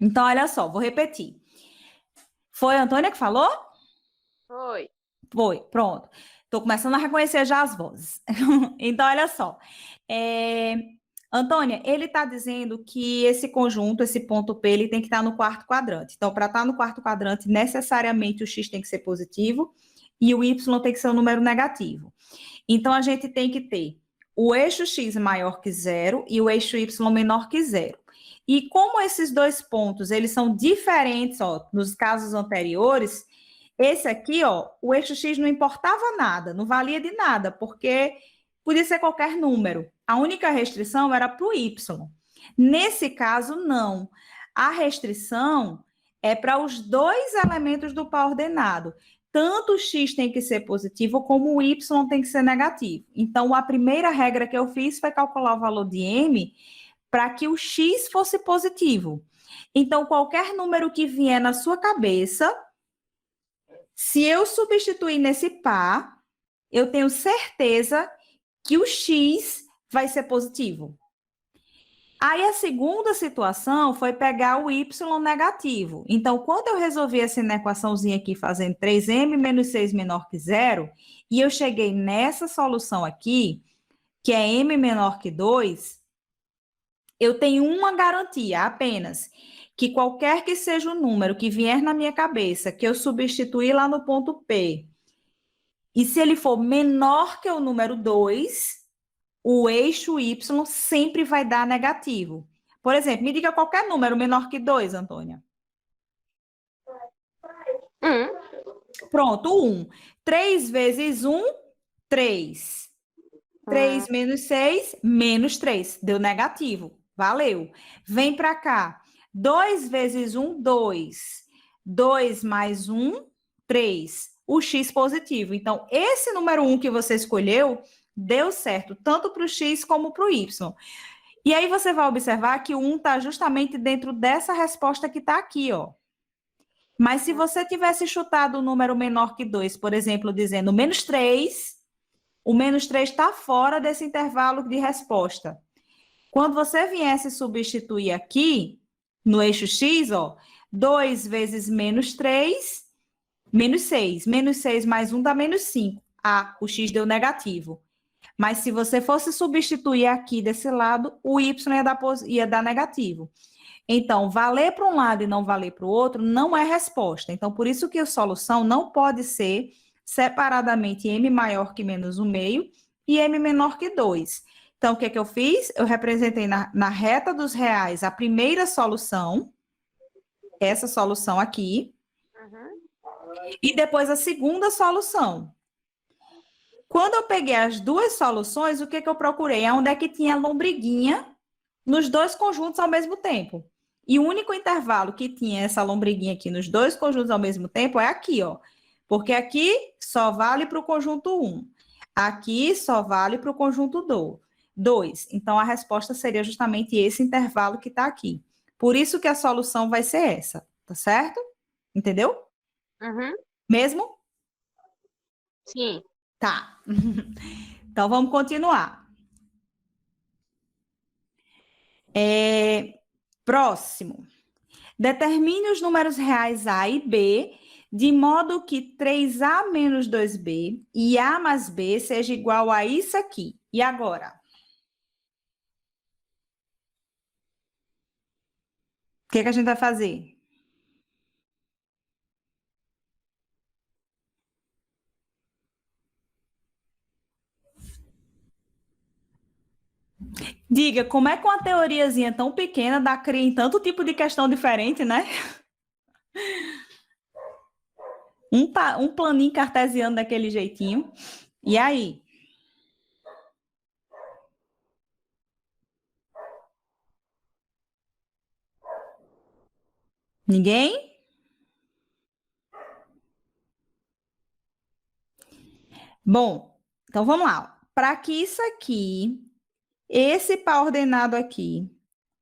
Então, olha só, vou repetir. Foi a Antônia que falou? Foi. Foi, pronto. Estou começando a reconhecer já as vozes. Então, olha só. Antônia, ele está dizendo que esse conjunto, esse ponto P, ele tem que estar no quarto quadrante. Então, para estar no quarto quadrante, necessariamente o x tem que ser positivo e o y tem que ser um número negativo. Então, a gente tem que ter o eixo x maior que 0 e o eixo y menor que 0. E como esses dois pontos, eles são diferentes, ó, nos casos anteriores, esse aqui, ó, o eixo x não importava nada, não valia de nada, porque podia ser qualquer número. A única restrição era para o y. Nesse caso, não. A restrição é para os dois elementos do par ordenado. Tanto o x tem que ser positivo, como o y tem que ser negativo. Então, a primeira regra que eu fiz foi calcular o valor de m para que o x fosse positivo. Então, qualquer número que vier na sua cabeça, se eu substituir nesse par, eu tenho certeza que o x vai ser positivo. Aí, a segunda situação foi pegar o y negativo. Então, quando eu resolvi essa equaçãozinha aqui, fazendo 3m menos 6 menor que 0, e eu cheguei nessa solução aqui, que é m menor que 2, eu tenho uma garantia apenas, que qualquer que seja o número que vier na minha cabeça, que eu substituir lá no ponto P, e se ele for menor que o número 2, o eixo y sempre vai dar negativo. Por exemplo, me diga qualquer número menor que 2, Antônia. Pronto, 1. 3 vezes 1, 3. 3 menos 6, menos 3. Deu negativo. Valeu. Vem para cá. 2 vezes 1, 2. 2 mais 1, 3. O x positivo. Então, esse número 1 que você escolheu deu certo, tanto para o x como para o y. E aí você vai observar que o 1 está justamente dentro dessa resposta que está aqui, ó. Mas se você tivesse chutado um número menor que 2, por exemplo, dizendo menos 3, o menos 3 está fora desse intervalo de resposta. Quando você viesse substituir aqui, no eixo x, ó, 2 vezes menos 3, menos 6. Menos 6 mais 1 dá menos 5. Ah, o x deu negativo. Mas se você fosse substituir aqui desse lado, o y ia dar negativo. Então, valer para um lado e não valer para o outro não é resposta. Então, por isso que a solução não pode ser separadamente m maior que menos 1/2 e m menor que 2. Então, o que é que eu fiz? Eu representei na reta dos reais a primeira solução, essa solução aqui, e depois a segunda solução. Quando eu peguei as duas soluções, o que é que eu procurei? Onde é que tinha lombriguinha nos dois conjuntos ao mesmo tempo. E o único intervalo que tinha essa lombriguinha aqui nos dois conjuntos ao mesmo tempo é aqui, ó. Porque aqui só vale para o conjunto 1. Aqui só vale para o conjunto 2. Então, a resposta seria justamente esse intervalo que está aqui. Por isso que a solução vai ser essa, tá certo? Entendeu? Mesmo? Sim. Tá. Então, vamos continuar. Próximo. Determine os números reais A e B, de modo que 3A menos 2B e A mais B seja igual a isso aqui. E agora? O que a gente vai fazer? Diga, como é que uma teoriazinha tão pequena cria em tanto tipo de questão diferente, né? Um planinho cartesiano daquele jeitinho. E aí? Ninguém? Bom, então vamos lá. Para que isso aqui, esse par ordenado aqui,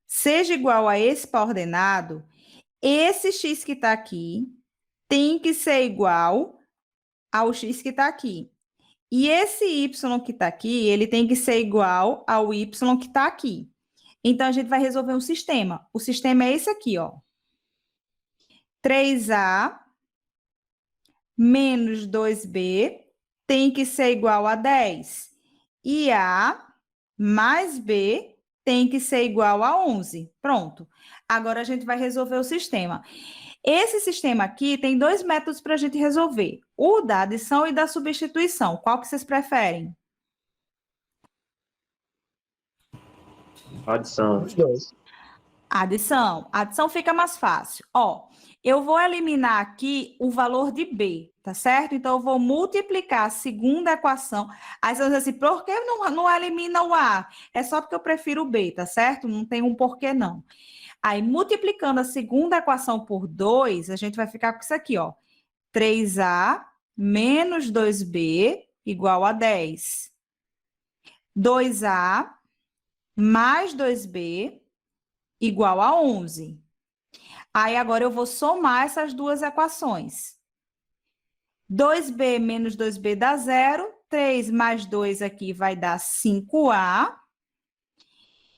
seja igual a esse par ordenado, esse x que está aqui tem que ser igual ao x que está aqui. E esse y que está aqui, ele tem que ser igual ao y que está aqui. Então, a gente vai resolver um sistema. O sistema é esse aqui, ó. 3A menos 2B tem que ser igual a 10. E A mais B tem que ser igual a 11. Pronto. Agora, a gente vai resolver o sistema. Esse sistema aqui tem dois métodos para a gente resolver. O da adição e da substituição. Qual que vocês preferem? Adição. Adição. Adição fica mais fácil. Ó, eu vou eliminar aqui o valor de B, tá certo? Então, eu vou multiplicar a segunda equação. Aí você vai dizer assim, por que não elimina o A? É só porque eu prefiro o B, tá certo? Não tem um porquê, não. Aí, multiplicando a segunda equação por 2, a gente vai ficar com isso aqui, ó. 3A menos 2B igual a 10. 2A mais 2B igual a 11. Aí, agora eu vou somar essas duas equações. 2B menos 2B dá 0. 3 mais 2 aqui vai dar 5A.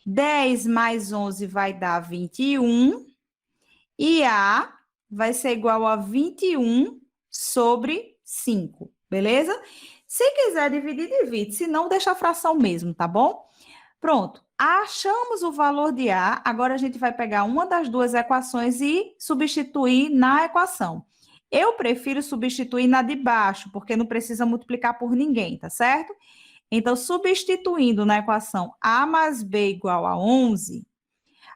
10 mais 11 vai dar 21. E A vai ser igual a 21 sobre 5. Beleza? Se quiser dividir, divide. Se não, deixa a fração mesmo, tá bom? Pronto. Achamos o valor de A. Agora, a gente vai pegar uma das duas equações e substituir na equação. Eu prefiro substituir na de baixo, porque não precisa multiplicar por ninguém, tá certo? Então, substituindo na equação A mais B igual a 11,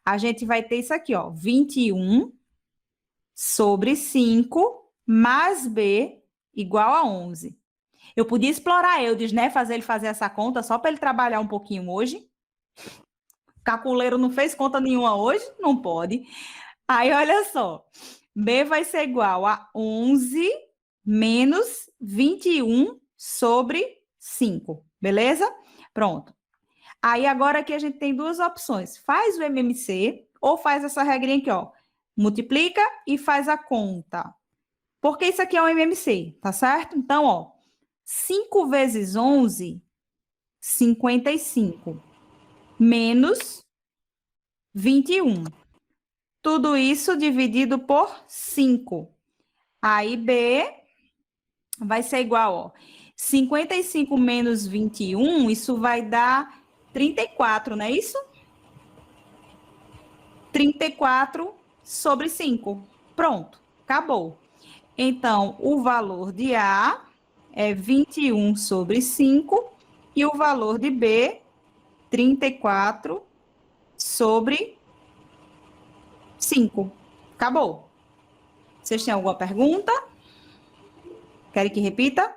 a gente vai ter isso aqui, ó, 21 sobre 5 mais B igual a 11. Eu podia explorar Eudes, né? Fazer ele fazer essa conta só para ele trabalhar um pouquinho hoje. Caculeiro não fez conta nenhuma hoje? Não pode. Aí, olha só. B vai ser igual a 11 menos 21 sobre 5. Beleza? Pronto. Aí, agora aqui a gente tem duas opções. Faz o MMC ou faz essa regrinha aqui, ó. Multiplica e faz a conta. Porque isso aqui é um MMC, tá certo? Então, ó, 5 vezes 11, 55. Menos 21. Tudo isso dividido por 5. Aí, B vai ser igual, ó. 55 menos 21, isso vai dar 34, não é isso? 34 sobre 5. Pronto, acabou. Então, o valor de A é 21 sobre 5 e o valor de B, 34 sobre 5. Acabou. Vocês têm alguma pergunta? Querem que repita?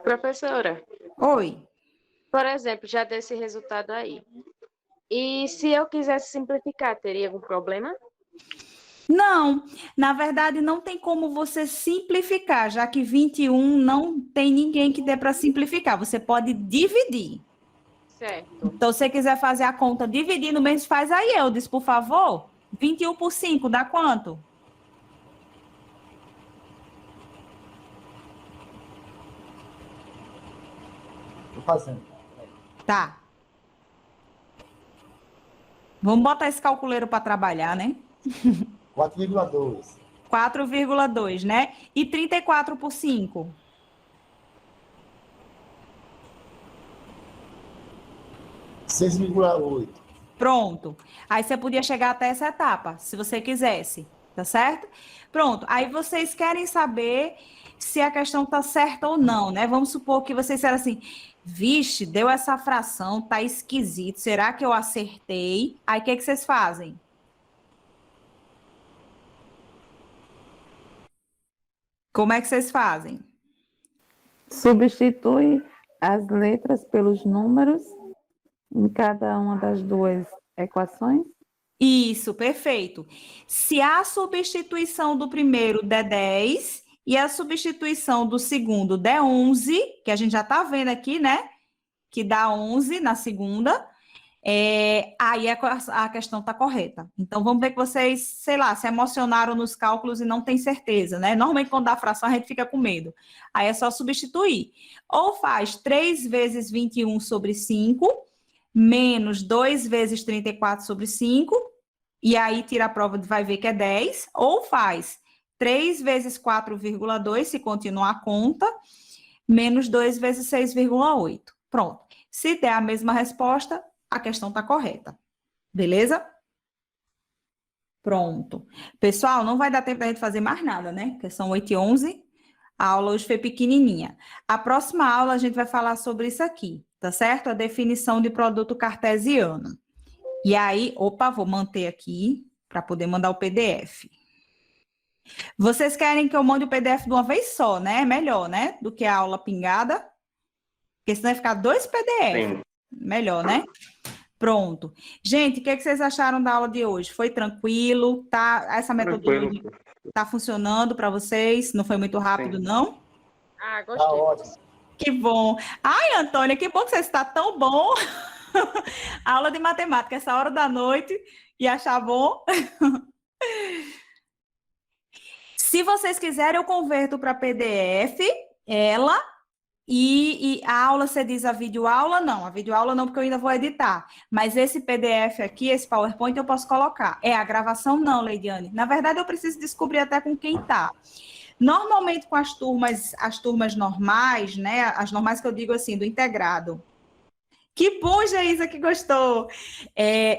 Professora, Oi. por exemplo, já desse resultado aí. E se eu quisesse simplificar, teria algum problema? Não, na verdade não tem como você simplificar, já que 21 não tem ninguém que dê para simplificar. Você pode dividir. Certo. Então, se você quiser fazer a conta dividindo mesmo, faz aí, Eudes, por favor. 21 por 5 dá quanto? Tô fazendo. Tá. Vamos botar esse calculeiro para trabalhar, né? 4,2. 4,2, né? E 34 por 5? 6,8. Pronto. Aí você podia chegar até essa etapa, se você quisesse, tá certo? Pronto. Aí vocês querem saber se a questão tá certa ou não, né? Vamos supor que vocês disseram assim, vixe, deu essa fração, tá esquisito, será que eu acertei? Aí o que vocês fazem? Como é que vocês fazem? Substitui as letras pelos números em cada uma das duas equações? Isso, perfeito. Se a substituição do primeiro der 10 e a substituição do segundo der 11, que a gente já está vendo aqui, né? Que dá 11 na segunda, aí a questão está correta. Então, vamos ver que vocês, sei lá, se emocionaram nos cálculos e não tem certeza, né? Normalmente, quando dá fração, a gente fica com medo. Aí é só substituir. Ou faz 3 vezes 21 sobre 5, menos 2 vezes 34 sobre 5, e aí tira a prova e vai ver que é 10, ou faz 3 vezes 4,2, se continuar a conta, menos 2 vezes 6,8. Pronto. Se der a mesma resposta, a questão está correta. Beleza? Pronto. Pessoal, não vai dar tempo da gente fazer mais nada, né? Porque são 8h11, a aula hoje foi pequenininha. A próxima aula a gente vai falar sobre isso aqui, tá certo? A definição de produto cartesiano. E aí, opa, vou manter aqui para poder mandar o PDF. Vocês querem que eu mande o PDF de uma vez só, né? Melhor, né? Do que a aula pingada. Porque senão vai ficar 2 PDF. Sim. Melhor, né? Pronto. Gente, o que vocês acharam da aula de hoje? Foi tranquilo? Tá? Essa metodologia tá funcionando para vocês? Não foi muito rápido, não? Ah, Tá gostei. ótimo. Que bom. Ai, Antônia, que bom que você está tão bom. Aula de matemática, essa hora da noite, e achar bom. Se vocês quiserem, eu converto para PDF, ela, e a aula, você diz a videoaula? Não, a videoaula não, porque eu ainda vou editar. Mas esse PDF aqui, esse PowerPoint, eu posso colocar. A gravação não, Leidiane. Na verdade, eu preciso descobrir até com quem tá. Normalmente, com as turmas normais, né? As normais que eu digo assim, do integrado. Que bom, Geisa, que gostou.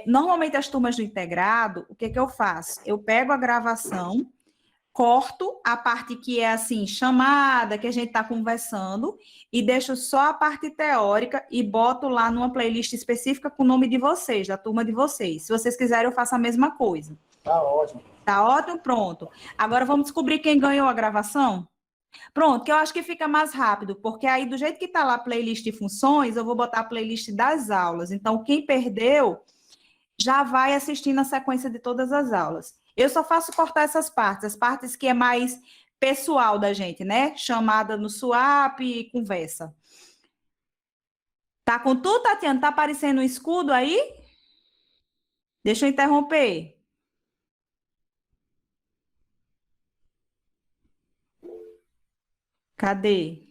Normalmente, as turmas do integrado, o que eu faço? Eu pego a gravação, corto a parte que é assim, chamada, que a gente está conversando, e deixo só a parte teórica e boto lá numa playlist específica com o nome de vocês, da turma de vocês. Se vocês quiserem, eu faço a mesma coisa. Tá ótimo. Tá ótimo? Pronto. Agora vamos descobrir quem ganhou a gravação? Pronto, que eu acho que fica mais rápido, porque aí do jeito que tá lá a playlist de funções, eu vou botar a playlist das aulas. Então, quem perdeu já vai assistindo a sequência de todas as aulas. Eu só faço cortar essas partes, as partes que é mais pessoal da gente, né? Chamada no swap e conversa. Tá com tudo, Tatiana? Tá aparecendo um escudo aí? Deixa eu interromper. Cadê?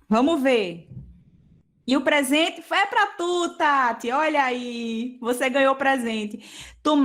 Vamos ver. E o presente foi para tu, Tati. Olha aí, você ganhou o presente. Tu